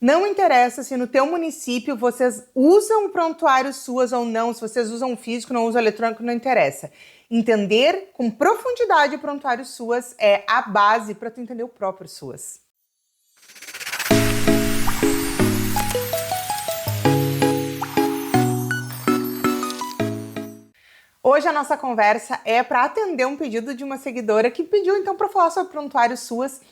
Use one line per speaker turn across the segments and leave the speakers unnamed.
Não interessa se no teu município vocês usam o prontuário SUAS ou não, se vocês usam o físico, não usam o eletrônico, não interessa. Entender com profundidade o prontuário SUAS é a base para tu entender o próprio SUAS. Hoje a nossa conversa é para atender um pedido de uma seguidora que pediu então para falar sobre o prontuário SUAS.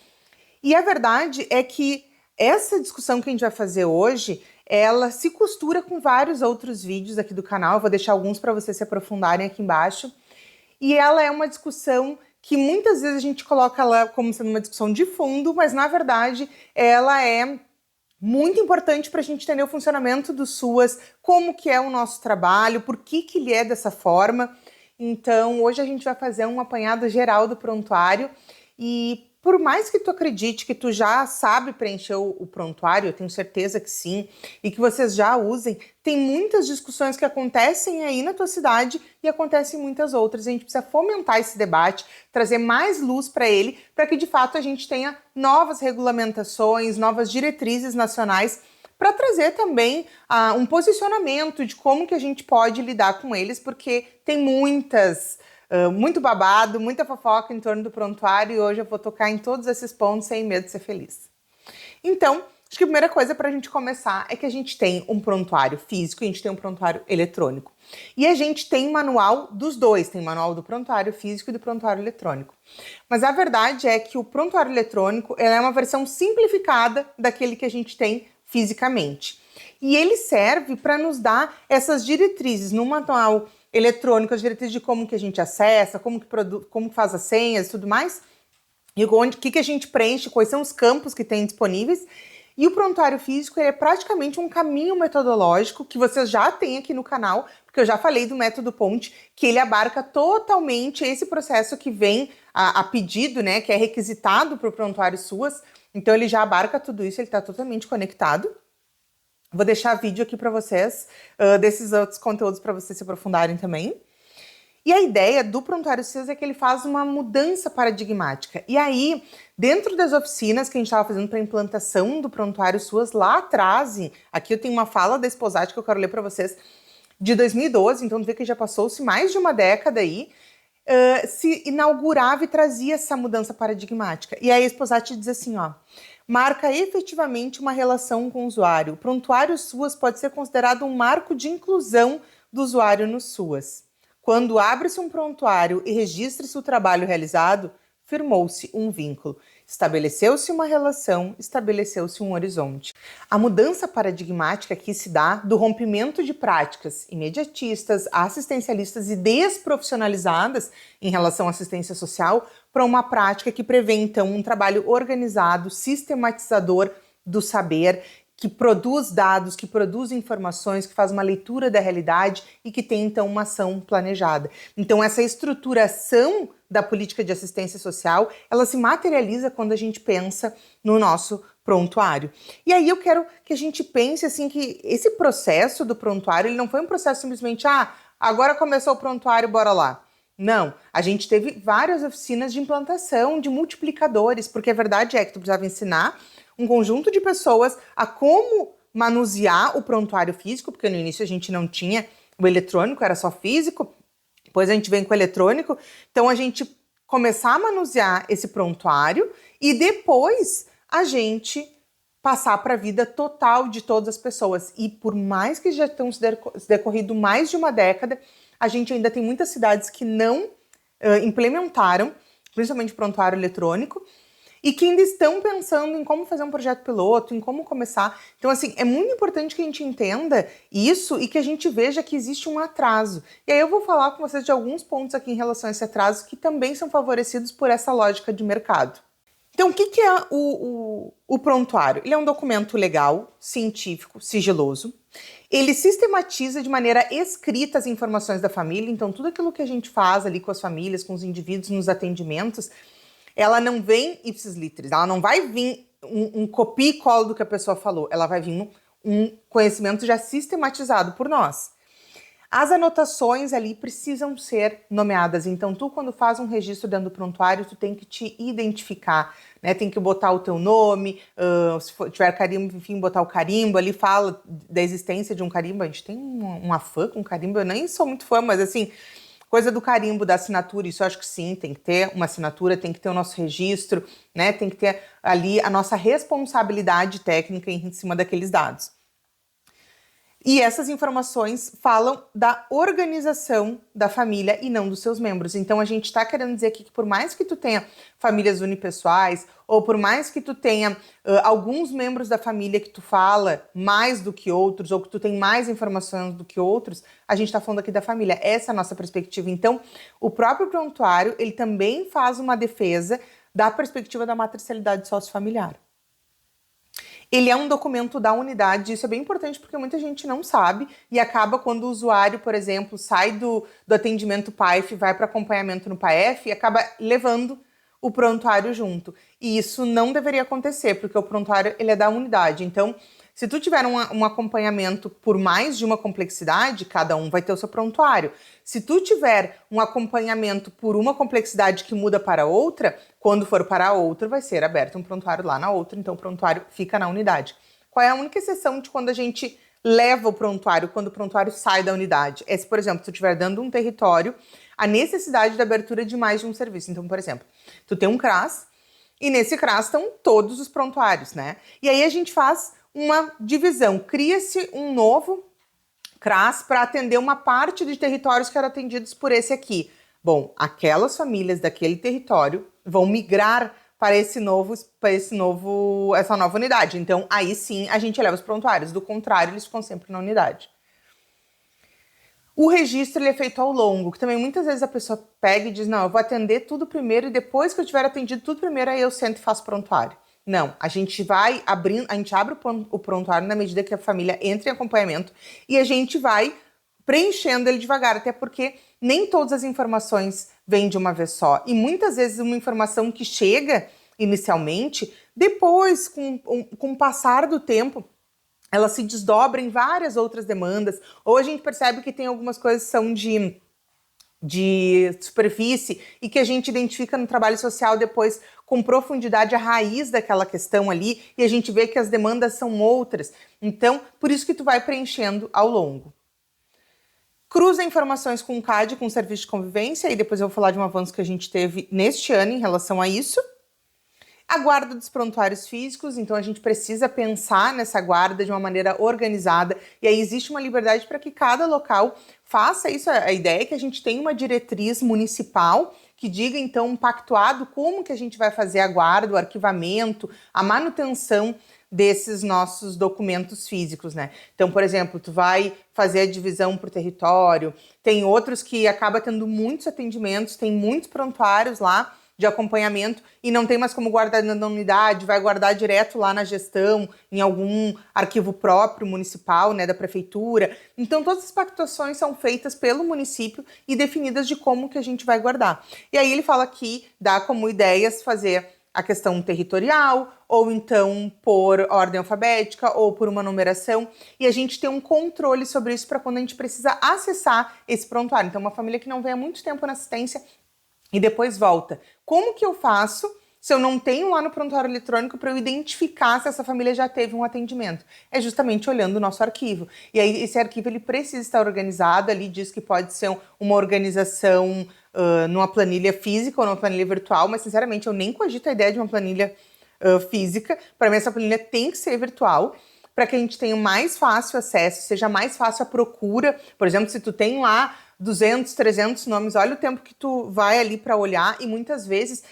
E a verdade é que essa discussão que a gente vai fazer hoje, ela se costura com vários outros vídeos aqui do canal. Eu vou deixar alguns para vocês se aprofundarem aqui embaixo. E ela é uma discussão que muitas vezes a gente coloca ela como sendo uma discussão de fundo, mas na verdade ela é muito importante para a gente entender o funcionamento do SUAS, como que é o nosso trabalho, por que ele é dessa forma. Então, hoje a gente vai fazer um apanhado geral do prontuário e por mais que tu acredite que tu já sabe preencher o prontuário, eu tenho certeza que sim, e que vocês já usem, tem muitas discussões que acontecem aí na tua cidade e acontecem muitas outras. A gente precisa fomentar esse debate, trazer mais luz para ele, para que de fato a gente tenha novas regulamentações, novas diretrizes nacionais, para trazer também um posicionamento de como que a gente pode lidar com eles, porque tem muito babado, muita fofoca em torno do prontuário e hoje eu vou tocar em todos esses pontos sem medo de ser feliz. Então, acho que a primeira coisa para a gente começar é que a gente tem um prontuário físico e a gente tem um prontuário eletrônico. E a gente tem manual dos dois, tem manual do prontuário físico e do prontuário eletrônico. Mas a verdade é que o prontuário eletrônico é uma versão simplificada daquele que a gente tem fisicamente. E ele serve para nos dar essas diretrizes no manual eletrônico, as diretrizes de como que a gente acessa, como que faz as senhas e tudo mais, e o que a gente preenche, quais são os campos que tem disponíveis. E o prontuário físico ele é praticamente um caminho metodológico que vocês já têm aqui no canal, porque eu já falei do método Ponte, que ele abarca totalmente esse processo que vem a pedido, né, que é requisitado para o prontuário SUAS. Então ele já abarca tudo isso, ele está totalmente conectado. Vou deixar vídeo aqui para vocês, desses outros conteúdos para vocês se aprofundarem também. E a ideia do prontuário SUAS é que ele faz uma mudança paradigmática. E aí, dentro das oficinas que a gente estava fazendo para a implantação do prontuário SUAS lá atrás, aqui eu tenho uma fala da Esposati que eu quero ler para vocês, de 2012, então vê que já passou-se mais de uma década aí, se inaugurava e trazia essa mudança paradigmática. E aí a Esposati diz assim, ó, marca efetivamente uma relação com o usuário. O prontuário SUAS pode ser considerado um marco de inclusão do usuário no SUAS. Quando abre-se um prontuário e registra-se o trabalho realizado, firmou-se um vínculo, estabeleceu-se uma relação, estabeleceu-se um horizonte. A mudança paradigmática que se dá do rompimento de práticas imediatistas, assistencialistas e desprofissionalizadas em relação à assistência social para uma prática que prevê, então, um trabalho organizado, sistematizador do saber, que produz dados, que produz informações, que faz uma leitura da realidade e que tem, então, uma ação planejada. Então, essa estruturação da política de assistência social, ela se materializa quando a gente pensa no nosso prontuário. E aí eu quero que a gente pense, assim, que esse processo do prontuário, ele não foi um processo simplesmente, agora começou o prontuário, bora lá. Não, a gente teve várias oficinas de implantação, de multiplicadores, porque a verdade é que tu precisava ensinar um conjunto de pessoas a como manusear o prontuário físico, porque no início a gente não tinha o eletrônico, era só físico, depois a gente vem com o eletrônico, então a gente começar a manusear esse prontuário e depois a gente passar para a vida total de todas as pessoas. E por mais que já tenham se decorrido mais de uma década, a gente ainda tem muitas cidades que não implementaram, principalmente o prontuário eletrônico, e que ainda estão pensando em como fazer um projeto piloto, em como começar. Então, assim, é muito importante que a gente entenda isso e que a gente veja que existe um atraso. E aí eu vou falar com vocês de alguns pontos aqui em relação a esse atraso que também são favorecidos por essa lógica de mercado. Então, o que é o prontuário? Ele é um documento legal, científico, sigiloso. Ele sistematiza de maneira escrita as informações da família. Então, tudo aquilo que a gente faz ali com as famílias, com os indivíduos, nos atendimentos, ela não vem ipsis literis, ela não vai vir um copia e cola do que a pessoa falou, ela vai vir um conhecimento já sistematizado por nós. As anotações ali precisam ser nomeadas, então tu quando faz um registro dentro do prontuário, tu tem que te identificar, né? Tem que botar o teu nome, se tiver carimbo, enfim, botar o carimbo, ali fala da existência de um carimbo, a gente tem uma fã com carimbo, eu nem sou muito fã, mas assim, coisa do carimbo, da assinatura, isso eu acho que sim, tem que ter uma assinatura, tem que ter o nosso registro, né? Tem que ter ali a nossa responsabilidade técnica em cima daqueles dados. E essas informações falam da organização da família e não dos seus membros. Então a gente está querendo dizer aqui que por mais que tu tenha famílias unipessoais, ou por mais que tu tenha alguns membros da família que tu fala mais do que outros, ou que tu tem mais informações do que outros, a gente está falando aqui da família. Essa é a nossa perspectiva. Então, o próprio prontuário, ele também faz uma defesa da perspectiva da matricialidade sociofamiliar. Ele é um documento da unidade, isso é bem importante porque muita gente não sabe e acaba quando o usuário, por exemplo, sai do atendimento PAEF, vai para acompanhamento no PAEF e acaba levando o prontuário junto. E isso não deveria acontecer, porque o prontuário ele é da unidade. Então, se tu tiver um acompanhamento por mais de uma complexidade, cada um vai ter o seu prontuário. Se tu tiver um acompanhamento por uma complexidade que muda para outra, quando for para a outra, vai ser aberto um prontuário lá na outra, então o prontuário fica na unidade. Qual é a única exceção de quando a gente leva o prontuário, quando o prontuário sai da unidade? É se, por exemplo, tu estiver dando um território, a necessidade de abertura de mais de um serviço. Então, por exemplo, tu tem um CRAS, e nesse CRAS estão todos os prontuários, né? E aí a gente faz uma divisão, cria-se um novo CRAS para atender uma parte de territórios que eram atendidos por esse aqui. Bom, aquelas famílias daquele território vão migrar para essa nova unidade. Então, aí sim a gente leva os prontuários. Do contrário, eles ficam sempre na unidade. O registro ele é feito ao longo, que também muitas vezes a pessoa pega e diz, não, eu vou atender tudo primeiro e depois que eu tiver atendido tudo primeiro, aí eu sento e faço prontuário. Não, a gente vai abrindo, a gente abre o prontuário na medida que a família entra em acompanhamento e a gente vai preenchendo ele devagar, até porque nem todas as informações vêm de uma vez só. E muitas vezes uma informação que chega inicialmente, depois, com o passar do tempo, ela se desdobra em várias outras demandas, ou a gente percebe que tem algumas coisas que são de superfície e que a gente identifica no trabalho social depois com profundidade a raiz daquela questão ali e a gente vê que as demandas são outras. Então, por isso que tu vai preenchendo ao longo. Cruza informações com o CAD, com o Serviço de Convivência, e depois eu vou falar de um avanço que a gente teve neste ano em relação a isso. A guarda dos prontuários físicos, então a gente precisa pensar nessa guarda de uma maneira organizada e aí existe uma liberdade para que cada local faça isso. A ideia é que a gente tenha uma diretriz municipal que diga então um pactuado como que a gente vai fazer a guarda, o arquivamento, a manutenção desses nossos documentos físicos, né? Então, por exemplo, tu vai fazer a divisão por território, tem outros que acaba tendo muitos atendimentos, tem muitos prontuários lá de acompanhamento e não tem mais como guardar na unidade, vai guardar direto lá na gestão, em algum arquivo próprio municipal, né, da prefeitura. Então todas as pactuações são feitas pelo município e definidas de como que a gente vai guardar. E aí ele fala que dá como ideias fazer a questão territorial, ou então por ordem alfabética, ou por uma numeração, e a gente tem um controle sobre isso para quando a gente precisa acessar esse prontuário. Então uma família que não vem há muito tempo na assistência e depois volta. Como que eu faço se eu não tenho lá no prontuário eletrônico para eu identificar se essa família já teve um atendimento? É justamente olhando o nosso arquivo. E aí esse arquivo ele precisa estar organizado, ali diz que pode ser uma organização numa planilha física ou numa planilha virtual, mas sinceramente eu nem cogito a ideia de uma planilha física. Para mim essa planilha tem que ser virtual, para que a gente tenha mais fácil acesso, seja mais fácil a procura. Por exemplo, se tu tem lá 200, 300 nomes, olha o tempo que tu vai ali para olhar e muitas vezes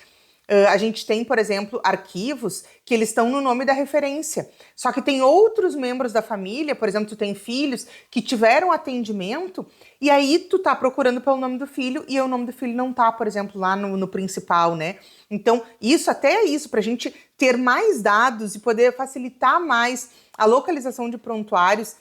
a gente tem, por exemplo, arquivos que eles estão no nome da referência. Só que tem outros membros da família, por exemplo, tu tem filhos que tiveram atendimento e aí tu tá procurando pelo nome do filho e o nome do filho não tá, por exemplo, lá no principal, né? Então, isso até é isso, pra gente ter mais dados e poder facilitar mais a localização de prontuários,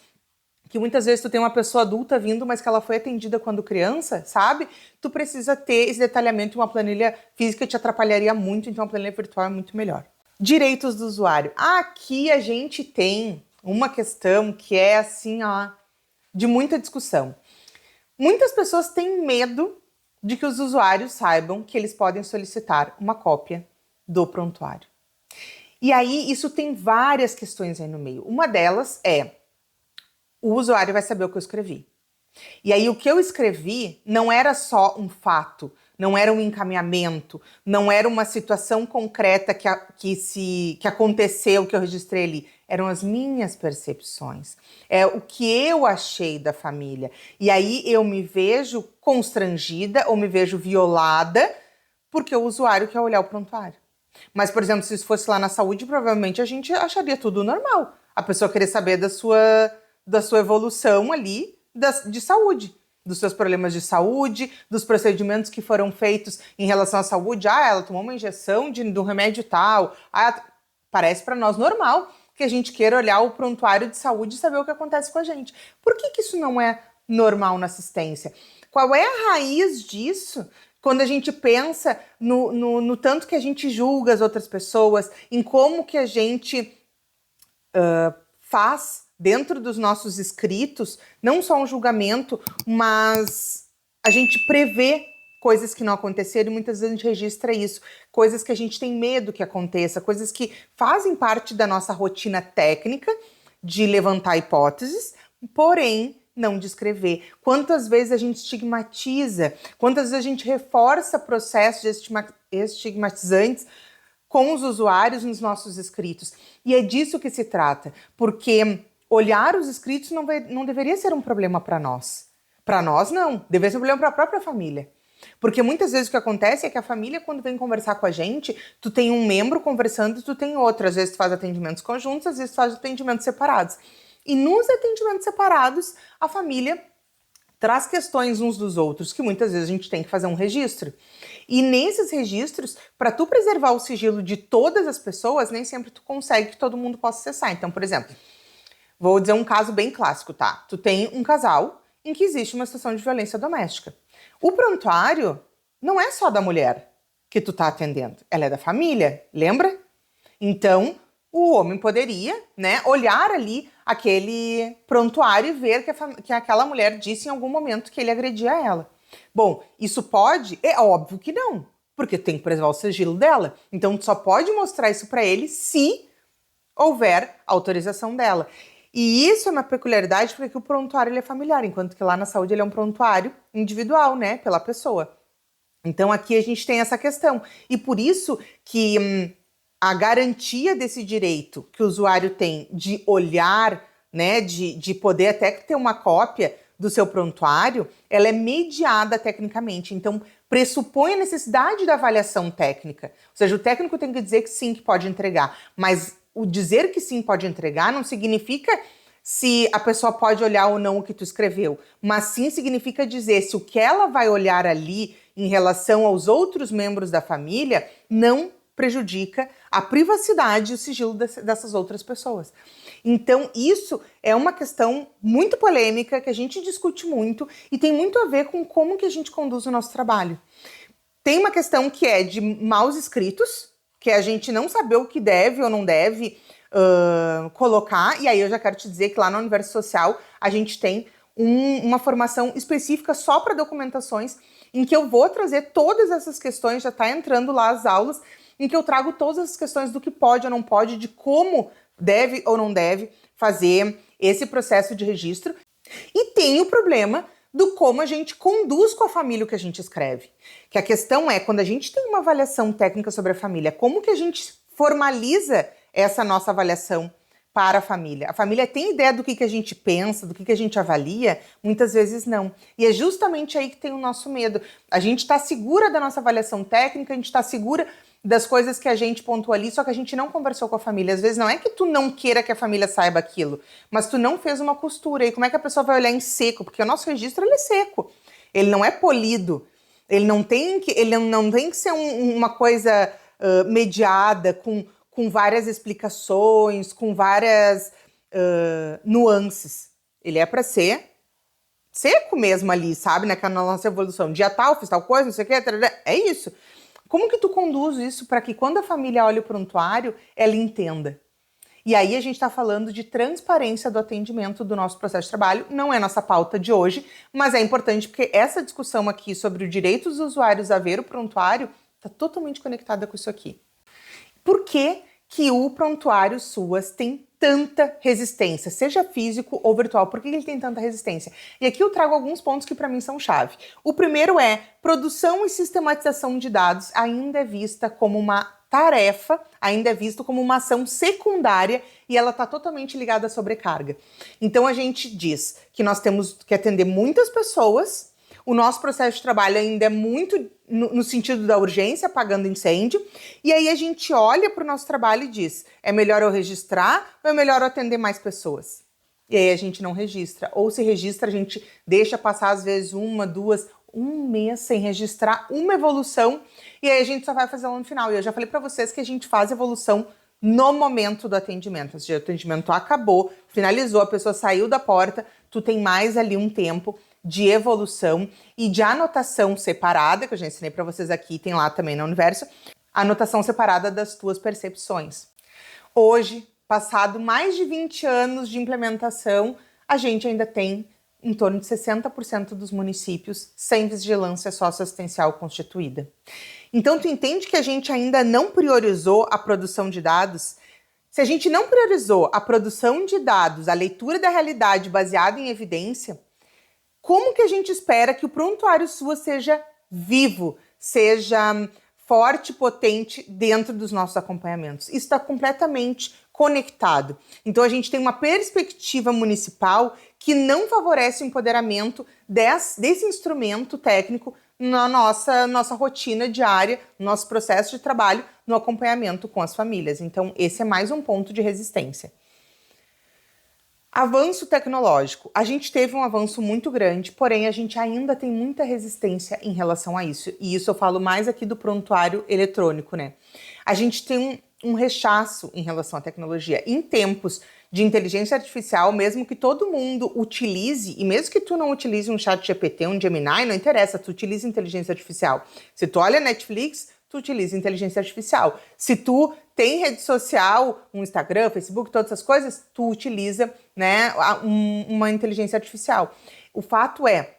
que muitas vezes tu tem uma pessoa adulta vindo, mas que ela foi atendida quando criança, sabe? Tu precisa ter esse detalhamento, uma planilha física te atrapalharia muito, então uma planilha virtual é muito melhor. Direitos do usuário. Aqui a gente tem uma questão que é assim, ó, de muita discussão. Muitas pessoas têm medo de que os usuários saibam que eles podem solicitar uma cópia do prontuário. E aí, isso tem várias questões aí no meio. Uma delas é, o usuário vai saber o que eu escrevi. E aí, o que eu escrevi não era só um fato, não era um encaminhamento, não era uma situação concreta que aconteceu, que eu registrei ali. Eram as minhas percepções. É o que eu achei da família. E aí, eu me vejo constrangida ou me vejo violada porque o usuário quer olhar o prontuário. Mas, por exemplo, se isso fosse lá na saúde, provavelmente a gente acharia tudo normal. A pessoa querer saber da sua evolução ali de saúde, dos seus problemas de saúde, dos procedimentos que foram feitos em relação à saúde. Ah, ela tomou uma injeção do remédio tal. Ah, parece para nós normal que a gente queira olhar o prontuário de saúde e saber o que acontece com a gente. Por que isso não é normal na assistência? Qual é a raiz disso? Quando a gente pensa no tanto que a gente julga as outras pessoas, em como que a gente faz dentro dos nossos escritos, não só um julgamento, mas a gente prevê coisas que não aconteceram e muitas vezes a gente registra isso, coisas que a gente tem medo que aconteça, coisas que fazem parte da nossa rotina técnica de levantar hipóteses, porém não descrever. Quantas vezes a gente estigmatiza, quantas vezes a gente reforça processos estigmatizantes com os usuários nos nossos escritos. E é disso que se trata, porque olhar os escritos não deveria ser um problema para nós. Para nós, não. Deveria ser um problema para a própria família. Porque muitas vezes o que acontece é que a família, quando vem conversar com a gente, tu tem um membro conversando e tu tem outro. Às vezes tu faz atendimentos conjuntos, às vezes tu faz atendimentos separados. E nos atendimentos separados, a família traz questões uns dos outros, que muitas vezes a gente tem que fazer um registro. E nesses registros, para tu preservar o sigilo de todas as pessoas, nem sempre tu consegue que todo mundo possa acessar. Então, por exemplo, vou dizer um caso bem clássico, tá? Tu tem um casal em que existe uma situação de violência doméstica. O prontuário não é só da mulher que tu tá atendendo, ela é da família, lembra? Então, o homem poderia, né, olhar ali aquele prontuário e ver que aquela mulher disse em algum momento que ele agredia ela. Bom, isso pode? É óbvio que não, porque tem que preservar o sigilo dela. Então, tu só pode mostrar isso para ele se houver autorização dela. E isso é uma peculiaridade porque o prontuário ele é familiar, enquanto que lá na saúde ele é um prontuário individual, né, pela pessoa. Então aqui a gente tem essa questão. E por isso que a garantia desse direito que o usuário tem de olhar, né, de poder até ter uma cópia do seu prontuário, ela é mediada tecnicamente. Então pressupõe a necessidade da avaliação técnica. Ou seja, o técnico tem que dizer que sim, que pode entregar, mas o dizer que sim pode entregar não significa se a pessoa pode olhar ou não o que tu escreveu, mas sim significa dizer se o que ela vai olhar ali em relação aos outros membros da família não prejudica a privacidade e o sigilo dessas outras pessoas. Então, isso é uma questão muito polêmica, que a gente discute muito e tem muito a ver com como que a gente conduz o nosso trabalho. Tem uma questão que é de maus escritos, que é a gente não saber o que deve ou não deve colocar, e aí eu já quero te dizer que lá no Universo Social a gente tem uma formação específica só para documentações, em que eu vou trazer todas essas questões, já está entrando lá as aulas, em que eu trago todas as questões do que pode ou não pode, de como deve ou não deve fazer esse processo de registro. E tem o problema do como a gente conduz com a família o que a gente escreve. Que a questão é, quando a gente tem uma avaliação técnica sobre a família, como que a gente formaliza essa nossa avaliação para a família? A família tem ideia do que a gente pensa, do que a gente avalia? Muitas vezes não. E é justamente aí que tem o nosso medo. A gente está segura da nossa avaliação técnica, a gente está segura das coisas que a gente pontuou ali, só que a gente não conversou com a família. Às vezes não é que tu não queira que a família saiba aquilo, mas tu não fez uma costura. E como é que a pessoa vai olhar em seco? Porque o nosso registro ele é seco, ele não é polido, ele não tem que ser uma coisa mediada, com várias explicações, com várias nuances. Ele é para ser seco mesmo ali, sabe? Na nossa evolução. Dia tal, fiz tal coisa, não sei o que, é isso. Como que tu conduz isso para que quando a família olha o prontuário, ela entenda? E aí a gente está falando de transparência do atendimento do nosso processo de trabalho, não é nossa pauta de hoje, mas é importante porque essa discussão aqui sobre o direito dos usuários a ver o prontuário está totalmente conectada com isso aqui. Por que que o prontuário SUAS tem tanta resistência, seja físico ou virtual? Por que ele tem tanta resistência? E aqui eu trago alguns pontos que para mim são chave. O primeiro é: produção e sistematização de dados ainda é vista como uma tarefa, ainda é visto como uma ação secundária e ela está totalmente ligada à sobrecarga. Então a gente diz que nós temos que atender muitas pessoas, o nosso processo de trabalho ainda é muito no sentido da urgência, apagando incêndio, e aí a gente olha para o nosso trabalho e diz: é melhor eu registrar ou é melhor eu atender mais pessoas? E aí a gente não registra, ou se registra, a gente deixa passar às vezes um mês sem registrar uma evolução, e aí a gente só vai fazer lá no final. E eu já falei para vocês que a gente faz evolução no momento do atendimento. Ou seja, o atendimento acabou, finalizou, a pessoa saiu da porta, tu tem mais ali um tempo de evolução e de anotação separada, que eu já ensinei para vocês aqui, tem lá também no Universo, anotação separada das tuas percepções. Hoje, passado mais de 20 anos de implementação, a gente ainda tem em torno de 60% dos municípios sem vigilância socioassistencial constituída. Então, tu entende que a gente ainda não priorizou a produção de dados? Se a gente não priorizou a produção de dados, a leitura da realidade baseada em evidência, como que a gente espera que o prontuário SUAS seja vivo, seja forte, potente dentro dos nossos acompanhamentos? Isso está completamente conectado. Então a gente tem uma perspectiva municipal que não favorece o empoderamento desse instrumento técnico na nossa rotina diária, no nosso processo de trabalho, no acompanhamento com as famílias. Então esse é mais um ponto de resistência. Avanço tecnológico. A gente teve um avanço muito grande, porém a gente ainda tem muita resistência em relação a isso. E isso eu falo mais aqui do prontuário eletrônico, né? A gente tem um rechaço em relação à tecnologia. Em tempos de inteligência artificial, mesmo que todo mundo utilize, e mesmo que tu não utilize um chat GPT, um Gemini, não interessa, tu utiliza inteligência artificial. Se tu olha Netflix, tu utiliza inteligência artificial. Se tu tem rede social, um Instagram, Facebook, todas essas coisas, tu utiliza, né, uma inteligência artificial. O fato é,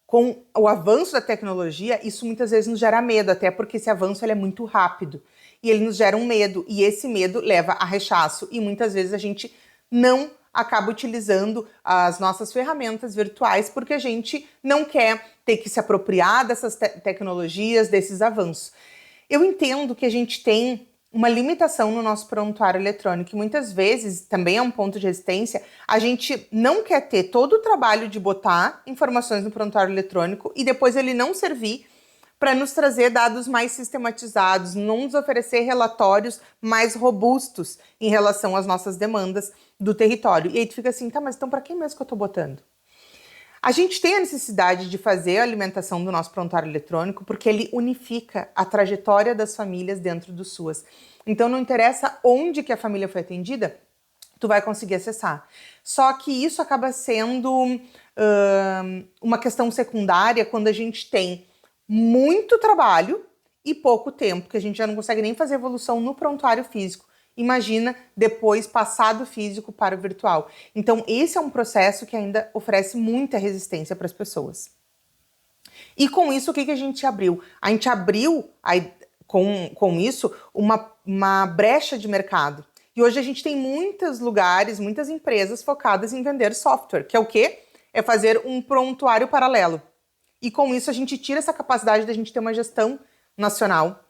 com o avanço da tecnologia, isso muitas vezes nos gera medo, até porque esse avanço ele é muito rápido. E ele nos gera um medo, e esse medo leva a rechaço. E muitas vezes a gente não acaba utilizando as nossas ferramentas virtuais porque a gente não quer ter que se apropriar dessas tecnologias, desses avanços. Eu entendo que a gente tem uma limitação no nosso prontuário eletrônico, e muitas vezes, também é um ponto de resistência, a gente não quer ter todo o trabalho de botar informações no prontuário eletrônico e depois ele não servir para nos trazer dados mais sistematizados, não nos oferecer relatórios mais robustos em relação às nossas demandas do território. E aí tu fica assim, tá, mas então para quem mesmo que eu estou botando? A gente tem a necessidade de fazer a alimentação do nosso prontuário eletrônico porque ele unifica a trajetória das famílias dentro do SUAS. Então não interessa onde que a família foi atendida, tu vai conseguir acessar. Só que isso acaba sendo uma questão secundária quando a gente tem muito trabalho e pouco tempo, que a gente já não consegue nem fazer evolução no prontuário físico. Imagina depois passar do físico para o virtual. Então esse é um processo que ainda oferece muita resistência para as pessoas. E com isso, o que a gente abriu? A gente abriu com isso uma brecha de mercado. E hoje a gente tem muitos lugares, muitas empresas focadas em vender software, que é o quê? É fazer um prontuário paralelo. E com isso a gente tira essa capacidade da gente ter uma gestão nacional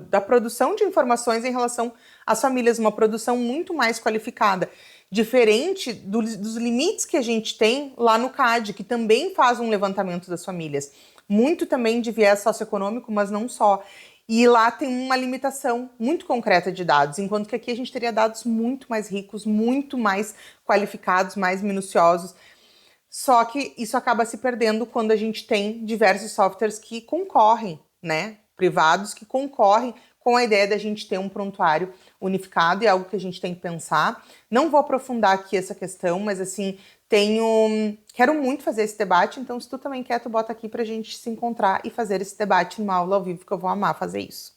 da produção de informações em relação às famílias, uma produção muito mais qualificada, diferente dos limites que a gente tem lá no CAD, que também faz um levantamento das famílias, muito também de viés socioeconômico, mas não só. E lá tem uma limitação muito concreta de dados, enquanto que aqui a gente teria dados muito mais ricos, muito mais qualificados, mais minuciosos. Só que isso acaba se perdendo quando a gente tem diversos softwares que concorrem, né? Privados que concorrem com a ideia da gente ter um prontuário unificado, e é algo que a gente tem que pensar. Não vou aprofundar aqui essa questão, mas assim, quero muito fazer esse debate, então se tu também quer, tu bota aqui pra gente se encontrar e fazer esse debate numa aula ao vivo, que eu vou amar fazer isso.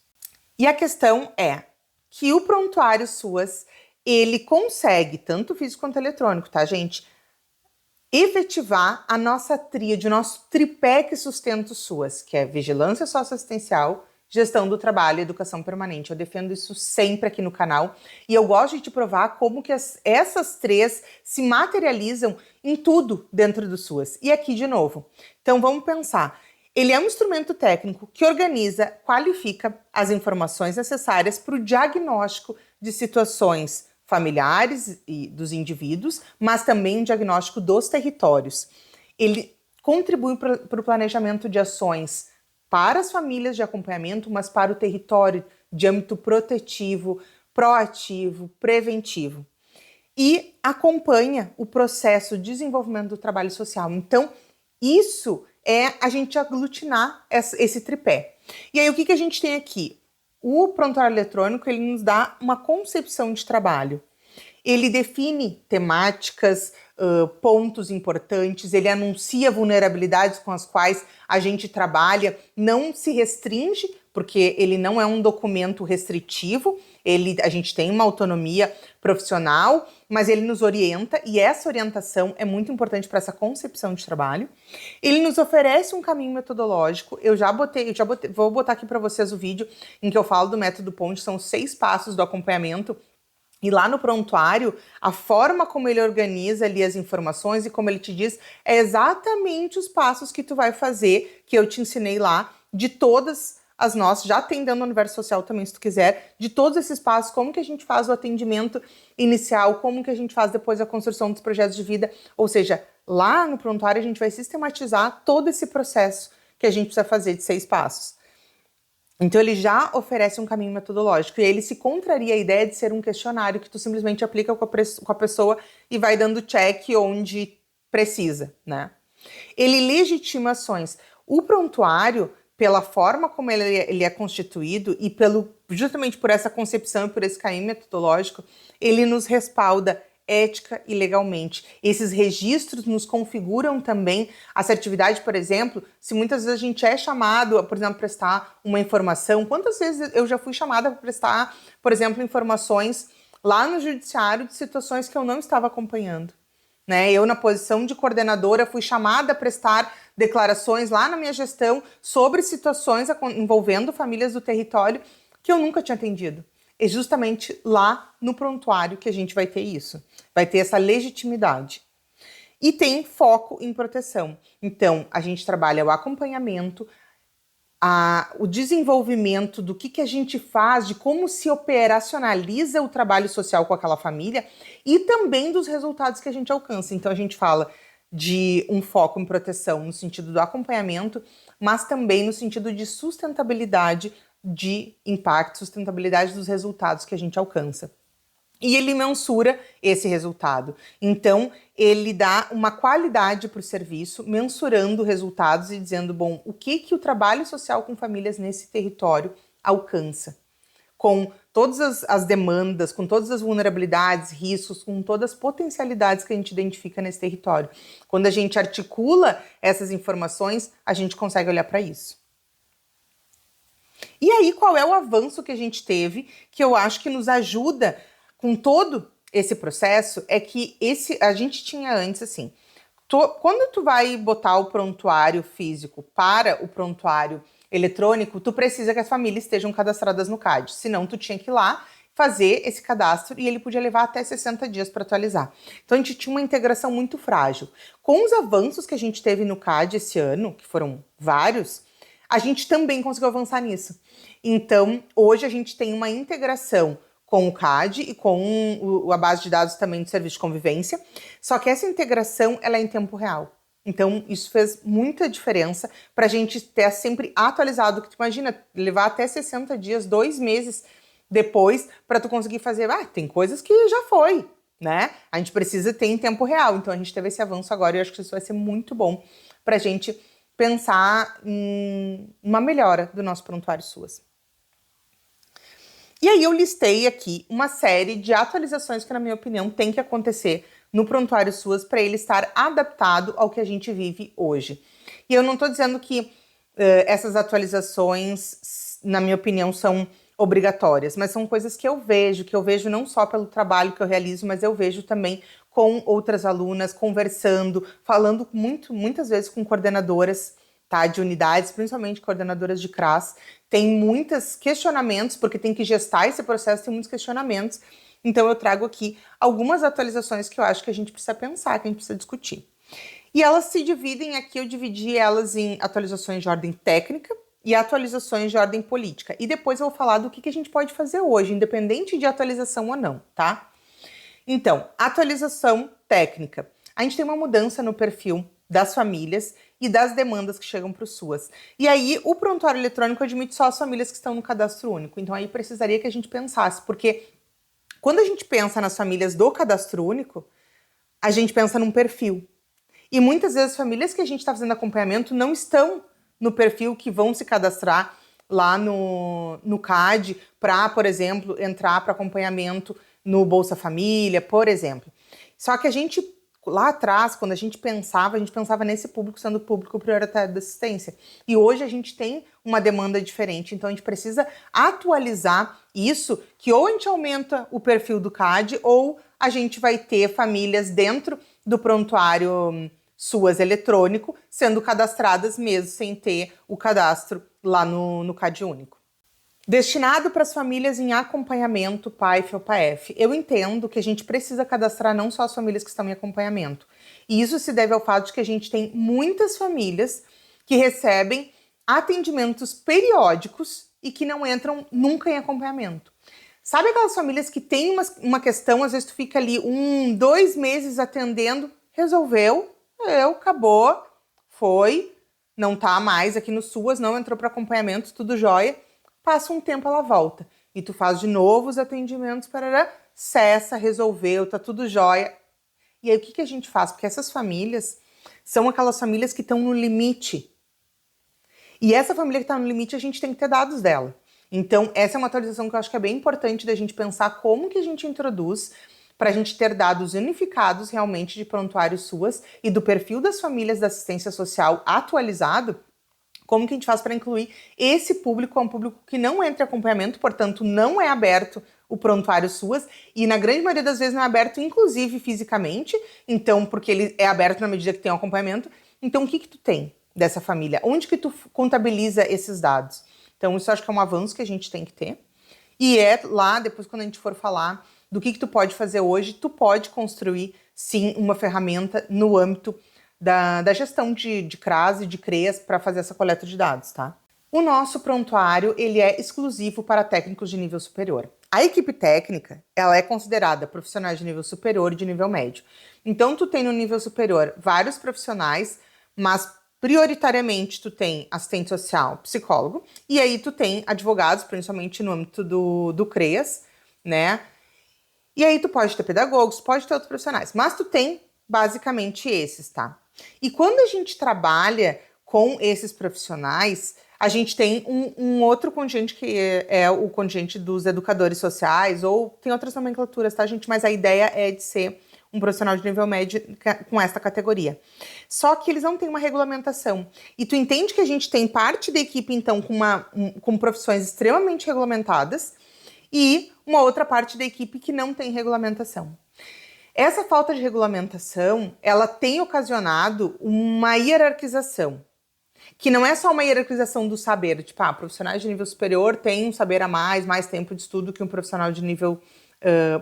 E a questão é que o prontuário SUAS, ele consegue, tanto físico quanto eletrônico, tá, gente? Efetivar a nossa tríade, o nosso tripé que sustenta o SUAS, que é vigilância socioassistencial, gestão do trabalho e educação permanente. Eu defendo isso sempre aqui no canal e eu gosto de te provar como que essas três se materializam em tudo dentro do SUAS. E aqui de novo. Então vamos pensar. Ele é um instrumento técnico que organiza, qualifica as informações necessárias para o diagnóstico de situações familiares e dos indivíduos, mas também um diagnóstico dos territórios. Ele contribui para o planejamento de ações para as famílias de acompanhamento, mas para o território de âmbito protetivo, proativo, preventivo. E acompanha o processo de desenvolvimento do trabalho social. Então, isso é a gente aglutinar esse tripé. E aí, o que a gente tem aqui? O prontuário eletrônico, ele nos dá uma concepção de trabalho. Ele define temáticas, pontos importantes, ele anuncia vulnerabilidades com as quais a gente trabalha, não se restringe, porque ele não é um documento restritivo, a gente tem uma autonomia profissional, mas ele nos orienta, e essa orientação é muito importante para essa concepção de trabalho. Ele nos oferece um caminho metodológico, vou botar aqui para vocês o vídeo em que eu falo do método Ponte, são 6 passos do acompanhamento. E lá no prontuário, a forma como ele organiza ali as informações e como ele te diz é exatamente os passos que tu vai fazer, que eu te ensinei lá, de todas as nossas, já tem dentro do Universo Social também, se tu quiser, de todos esses passos, como que a gente faz o atendimento inicial, como que a gente faz depois a construção dos projetos de vida, ou seja, lá no prontuário a gente vai sistematizar todo esse processo que a gente precisa fazer de 6 passos. Então ele já oferece um caminho metodológico e ele se contraria a ideia de ser um questionário que tu simplesmente aplica com a pessoa e vai dando check onde precisa, né? Ele legitima ações. O prontuário, pela forma como ele é constituído e justamente por essa concepção e por esse caminho metodológico, ele nos respalda ética e legalmente. Esses registros nos configuram também assertividade, por exemplo, se muitas vezes a gente é chamado, por exemplo, prestar uma informação, quantas vezes eu já fui chamada para prestar, por exemplo, informações lá no judiciário de situações que eu não estava acompanhando, né? Eu, na posição de coordenadora, fui chamada a prestar declarações lá na minha gestão sobre situações envolvendo famílias do território que eu nunca tinha atendido. É justamente lá no prontuário que a gente vai ter isso. Vai ter essa legitimidade. E tem foco em proteção. Então, a gente trabalha o acompanhamento, o desenvolvimento do que a gente faz, de como se operacionaliza o trabalho social com aquela família e também dos resultados que a gente alcança. Então, a gente fala de um foco em proteção no sentido do acompanhamento, mas também no sentido de sustentabilidade de impacto, sustentabilidade dos resultados que a gente alcança. E ele mensura esse resultado. Então, ele dá uma qualidade para o serviço, mensurando resultados e dizendo, bom, o que o trabalho social com famílias nesse território alcança? Com todas as demandas, com todas as vulnerabilidades, riscos, com todas as potencialidades que a gente identifica nesse território. Quando a gente articula essas informações, a gente consegue olhar para isso. E aí, qual é o avanço que a gente teve, que eu acho que nos ajuda com todo esse processo, é que a gente tinha antes, assim, quando tu vai botar o prontuário físico para o prontuário eletrônico, tu precisa que as famílias estejam cadastradas no CAD, senão tu tinha que ir lá fazer esse cadastro e ele podia levar até 60 dias para atualizar. Então a gente tinha uma integração muito frágil. Com os avanços que a gente teve no CAD esse ano, que foram vários, a gente também conseguiu avançar nisso. Então, hoje a gente tem uma integração com o CAD e com a base de dados também do serviço de convivência, só que essa integração ela é em tempo real. Então, isso fez muita diferença para a gente ter sempre atualizado, que tu imagina, levar até 60 dias, 2 meses depois, para tu conseguir fazer, tem coisas que já foi, né? A gente precisa ter em tempo real, então a gente teve esse avanço agora e eu acho que isso vai ser muito bom para a gente pensar em uma melhora do nosso prontuário SUAS. E aí eu listei aqui uma série de atualizações que, na minha opinião, tem que acontecer no prontuário SUAS para ele estar adaptado ao que a gente vive hoje. E eu não estou dizendo que essas atualizações, na minha opinião, são obrigatórias, mas são coisas que eu vejo não só pelo trabalho que eu realizo, mas eu vejo também com outras alunas, conversando, falando muitas vezes com coordenadoras, tá, de unidades, principalmente coordenadoras de CRAS. Tem muitos questionamentos, porque tem que gestar esse processo, tem muitos questionamentos. Então eu trago aqui algumas atualizações que eu acho que a gente precisa pensar, que a gente precisa discutir. E elas se dividem aqui, eu dividi elas em atualizações de ordem técnica e atualizações de ordem política. E depois eu vou falar do que a gente pode fazer hoje, independente de atualização ou não, tá? Então, atualização técnica. A gente tem uma mudança no perfil das famílias e das demandas que chegam para o SUAS. E aí, o prontuário eletrônico admite só as famílias que estão no cadastro único. Então, aí precisaria que a gente pensasse, porque quando a gente pensa nas famílias do cadastro único, a gente pensa num perfil. E muitas vezes as famílias que a gente está fazendo acompanhamento não estão no perfil que vão se cadastrar lá no CAD para, por exemplo, entrar para acompanhamento no Bolsa Família, por exemplo. Só que a gente, lá atrás, quando a gente pensava nesse público sendo o público prioritário da assistência. E hoje a gente tem uma demanda diferente, então a gente precisa atualizar isso, que ou a gente aumenta o perfil do CAD, ou a gente vai ter famílias dentro do prontuário SUAS eletrônico sendo cadastradas mesmo sem ter o cadastro lá no CAD único. Destinado para as famílias em acompanhamento PAIF ou PAEF. Eu entendo que a gente precisa cadastrar não só as famílias que estão em acompanhamento. E isso se deve ao fato de que a gente tem muitas famílias que recebem atendimentos periódicos e que não entram nunca em acompanhamento. Sabe aquelas famílias que tem uma questão, às vezes tu fica ali 1, 2 meses atendendo, resolveu, acabou, foi, não tá mais aqui no SUAS, não entrou para acompanhamento, tudo jóia. Passa um tempo, ela volta. E tu faz de novo os atendimentos, parará, cessa, resolveu, tá tudo jóia. E aí o que a gente faz? Porque essas famílias são aquelas famílias que estão no limite. E essa família que está no limite, a gente tem que ter dados dela. Então, essa é uma atualização que eu acho que é bem importante da gente pensar como que a gente introduz para a gente ter dados unificados realmente de prontuário SUAS e do perfil das famílias da assistência social atualizado. Como que a gente faz para incluir esse público? É um público que não entra em acompanhamento, portanto, não é aberto o prontuário SUAS, e na grande maioria das vezes não é aberto, inclusive fisicamente, então, porque ele é aberto na medida que tem um acompanhamento. Então, o que tu tem dessa família? Onde que tu contabiliza esses dados? Então, isso eu acho que é um avanço que a gente tem que ter. E é lá, depois, quando a gente for falar do que tu pode fazer hoje, tu pode construir, sim, uma ferramenta no âmbito da gestão de CRAS e de CREAS para fazer essa coleta de dados, tá? O nosso prontuário, ele é exclusivo para técnicos de nível superior. A equipe técnica, ela é considerada profissionais de nível superior e de nível médio. Então, tu tem no nível superior vários profissionais, mas prioritariamente tu tem assistente social, psicólogo, e aí tu tem advogados, principalmente no âmbito do CREAS, né? E aí tu pode ter pedagogos, pode ter outros profissionais, mas tu tem basicamente esses, tá? E quando a gente trabalha com esses profissionais, a gente tem um outro contingente que é o contingente dos educadores sociais, ou tem outras nomenclaturas, tá, gente? Mas a ideia é de ser um profissional de nível médio com essa categoria. Só que eles não têm uma regulamentação. E tu entende que a gente tem parte da equipe, então, com profissões extremamente regulamentadas e uma outra parte da equipe que não tem regulamentação. Essa falta de regulamentação, ela tem ocasionado uma hierarquização, que não é só uma hierarquização do saber, tipo, profissionais de nível superior têm um saber a mais tempo de estudo que um profissional de nível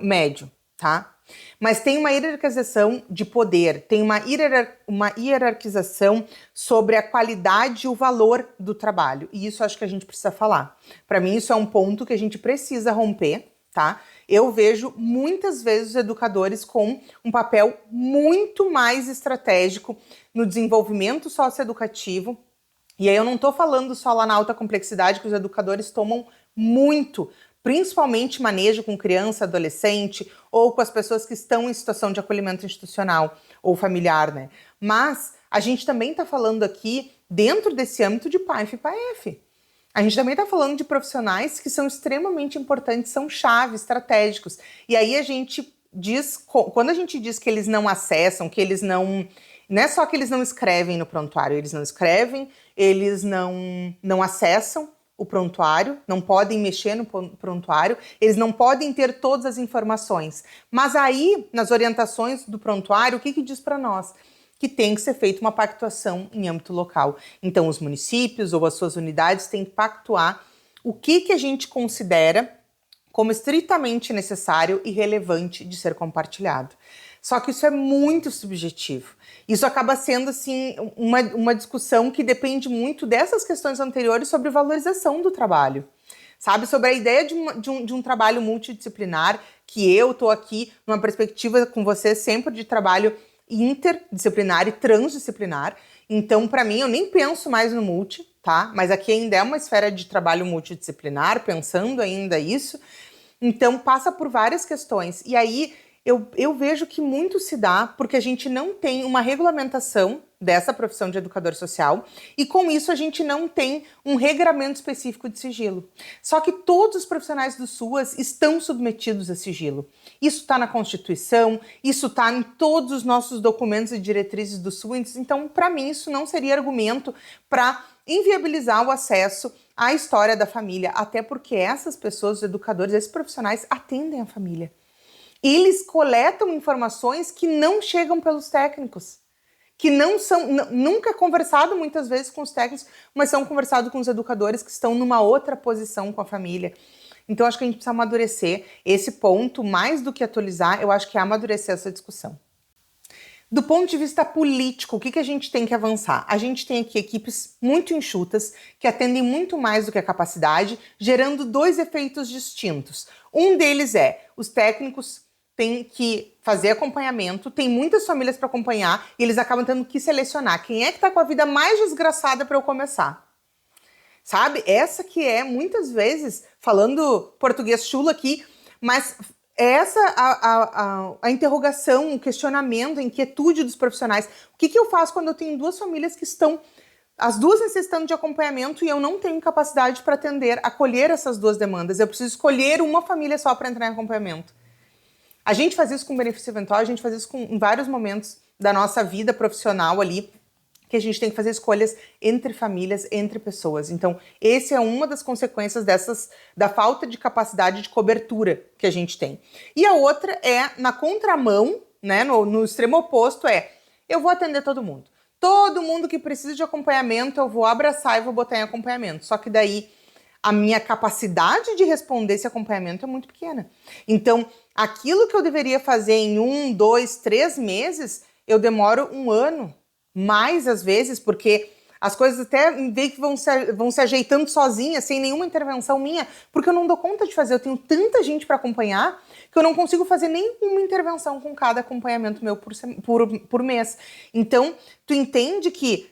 médio, tá? Mas tem uma hierarquização de poder, tem uma hierarquização sobre a qualidade e o valor do trabalho, e isso acho que a gente precisa falar. Para mim, isso é um ponto que a gente precisa romper, tá? Eu vejo muitas vezes os educadores com um papel muito mais estratégico no desenvolvimento socioeducativo. E aí eu não estou falando só lá na alta complexidade, que os educadores tomam muito, principalmente manejo com criança, adolescente, ou com as pessoas que estão em situação de acolhimento institucional ou familiar, né? Mas a gente também está falando aqui dentro desse âmbito de PAIF e PAEF. A gente também está falando de profissionais que são extremamente importantes, são chave, estratégicos. E aí a gente diz, quando a gente diz que eles não acessam, que eles não é só que eles não escrevem no prontuário, eles não escrevem, eles não acessam, o prontuário, não podem mexer no prontuário, eles não podem ter todas as informações. Mas aí, nas orientações do prontuário, o que diz para nós? Que tem que ser feita uma pactuação em âmbito local. Então, os municípios ou as suas unidades têm que pactuar o que a gente considera como estritamente necessário e relevante de ser compartilhado. Só que isso é muito subjetivo. Isso acaba sendo, assim, uma discussão que depende muito dessas questões anteriores sobre valorização do trabalho. Sabe? Sobre a ideia de um trabalho multidisciplinar, que eu estou aqui numa perspectiva com você sempre de trabalho interdisciplinar e transdisciplinar. Então, para mim, eu nem penso mais no multi, tá? Mas aqui ainda é uma esfera de trabalho multidisciplinar, pensando ainda isso. Então, passa por várias questões. E aí, eu vejo que muito se dá porque a gente não tem uma regulamentação dessa profissão de educador social e com isso a gente não tem um regramento específico de sigilo. Só que todos os profissionais do SUAS estão submetidos a sigilo. Isso está na Constituição, isso está em todos os nossos documentos e diretrizes do SUAS, então para mim isso não seria argumento para inviabilizar o acesso à história da família, até porque essas pessoas, os educadores, esses profissionais atendem a família. Eles coletam informações que não chegam pelos técnicos, que não são, nunca é conversado muitas vezes com os técnicos, mas são conversados com os educadores que estão numa outra posição com a família. Então, acho que a gente precisa amadurecer esse ponto, mais do que atualizar, eu acho que é amadurecer essa discussão. Do ponto de vista político, o que a gente tem que avançar? A gente tem aqui equipes muito enxutas, que atendem muito mais do que a capacidade, gerando dois efeitos distintos. Um deles é, os técnicos têm que fazer acompanhamento, tem muitas famílias para acompanhar, e eles acabam tendo que selecionar quem é que está com a vida mais desgraçada para eu começar. Sabe? Essa que é, muitas vezes, falando português chulo aqui, mas essa a interrogação, o questionamento, a inquietude dos profissionais. O que eu faço quando eu tenho duas famílias que estão, as duas necessitando de acompanhamento e eu não tenho capacidade para atender, acolher essas duas demandas? Eu preciso escolher uma família só para entrar em acompanhamento. A gente faz isso com benefício eventual, a gente faz isso em vários momentos da nossa vida profissional ali, que a gente tem que fazer escolhas entre famílias, entre pessoas. Então, essa é uma das consequências da falta de capacidade de cobertura que a gente tem. E a outra é, na contramão, né, no extremo oposto, eu vou atender todo mundo. Todo mundo que precisa de acompanhamento, eu vou abraçar e vou botar em acompanhamento. Só que daí, a minha capacidade de responder esse acompanhamento é muito pequena. Então, aquilo que eu deveria fazer em 1, 2, 3 meses, eu demoro 1 ano, mais às vezes, porque as coisas até meio que vão se ajeitando sozinhas, sem nenhuma intervenção minha, porque eu não dou conta de fazer. Eu tenho tanta gente para acompanhar que eu não consigo fazer nenhuma intervenção com cada acompanhamento meu por mês. Então, tu entende que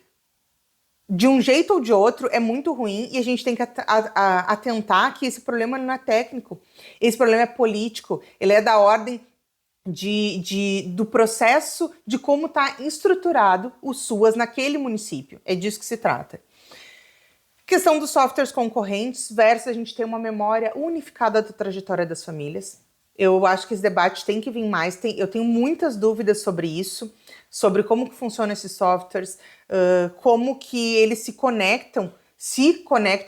de um jeito ou de outro é muito ruim e a gente tem que atentar que esse problema não é técnico, esse problema é político, ele é da ordem do processo de como está estruturado o SUAS naquele município. É disso que se trata. Questão dos softwares concorrentes versus a gente ter uma memória unificada da trajetória das famílias. Eu acho que esse debate tem que vir mais. Eu tenho muitas dúvidas sobre isso, sobre como que funcionam esses softwares, como que eles se conectam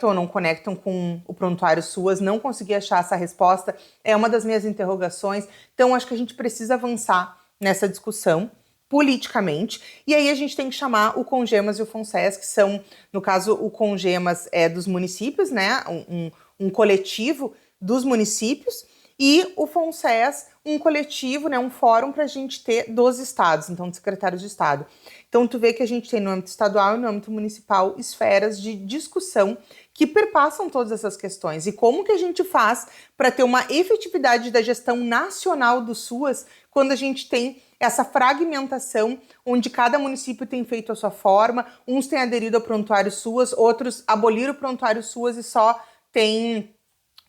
ou não conectam com o prontuário SUAS. Não consegui achar essa resposta, é uma das minhas interrogações. Então, acho que a gente precisa avançar nessa discussão politicamente, e aí a gente tem que chamar o Congemas e o FONSES, que são, no caso, o Congemas é dos municípios, né, um coletivo dos municípios, e o FONSES, um coletivo, né, um fórum para a gente ter dos estados, então dos secretários de estado. Então tu vê que a gente tem no âmbito estadual e no âmbito municipal esferas de discussão que perpassam todas essas questões. E como que a gente faz para ter uma efetividade da gestão nacional do SUAS quando a gente tem essa fragmentação, onde cada município tem feito a sua forma, uns têm aderido ao prontuário SUAS, outros aboliram o prontuário SUAS e só tem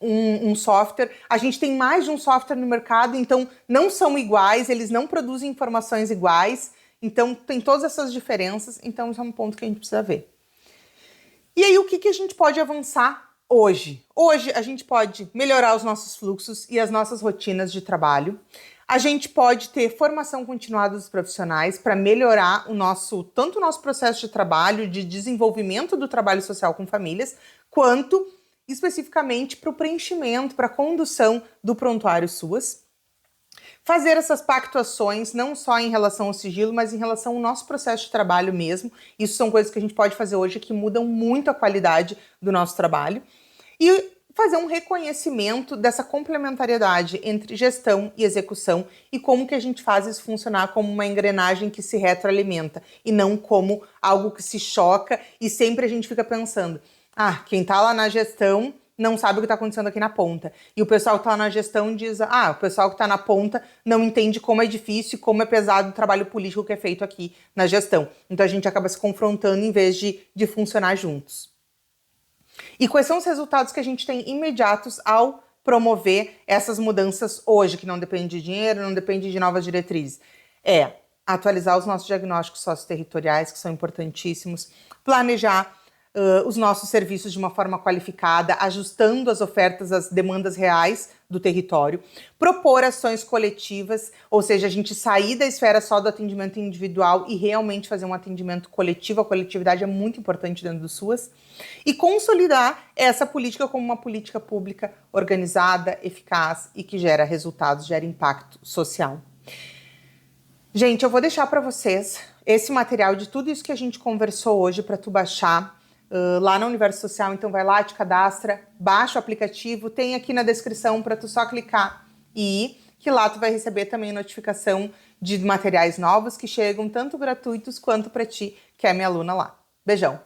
um software. A gente tem mais de um software no mercado, então não são iguais, eles não produzem informações iguais, então tem todas essas diferenças, então isso é um ponto que a gente precisa ver. E aí, o que a gente pode avançar hoje? Hoje a gente pode melhorar os nossos fluxos e as nossas rotinas de trabalho. A gente pode ter formação continuada dos profissionais para melhorar tanto o nosso processo de trabalho, de desenvolvimento do trabalho social com famílias, quanto especificamente para o preenchimento, para a condução do prontuário SUAS. Fazer essas pactuações não só em relação ao sigilo, mas em relação ao nosso processo de trabalho mesmo. Isso são coisas que a gente pode fazer hoje que mudam muito a qualidade do nosso trabalho. E fazer um reconhecimento dessa complementariedade entre gestão e execução e como que a gente faz isso funcionar como uma engrenagem que se retroalimenta e não como algo que se choca e sempre a gente fica pensando, quem tá lá na gestão não sabe o que está acontecendo aqui na ponta. E o pessoal que está lá na gestão diz, o pessoal que está na ponta não entende como é difícil e como é pesado o trabalho político que é feito aqui na gestão. Então a gente acaba se confrontando em vez de funcionar juntos. E quais são os resultados que a gente tem imediatos ao promover essas mudanças hoje, que não depende de dinheiro, não depende de novas diretrizes? Atualizar os nossos diagnósticos socioterritoriais, que são importantíssimos, planejar os nossos serviços de uma forma qualificada, ajustando as ofertas às demandas reais do território, propor ações coletivas, ou seja, a gente sair da esfera só do atendimento individual e realmente fazer um atendimento coletivo. A coletividade é muito importante dentro do SUAS, e consolidar essa política como uma política pública organizada, eficaz e que gera resultados, gera impacto social. Gente, eu vou deixar para vocês esse material de tudo isso que a gente conversou hoje para tu baixar lá no Universo Social. Então vai lá, te cadastra, baixa o aplicativo, tem aqui na descrição para tu só clicar e ir, que lá tu vai receber também notificação de materiais novos que chegam tanto gratuitos quanto para ti, que é minha aluna lá. Beijão!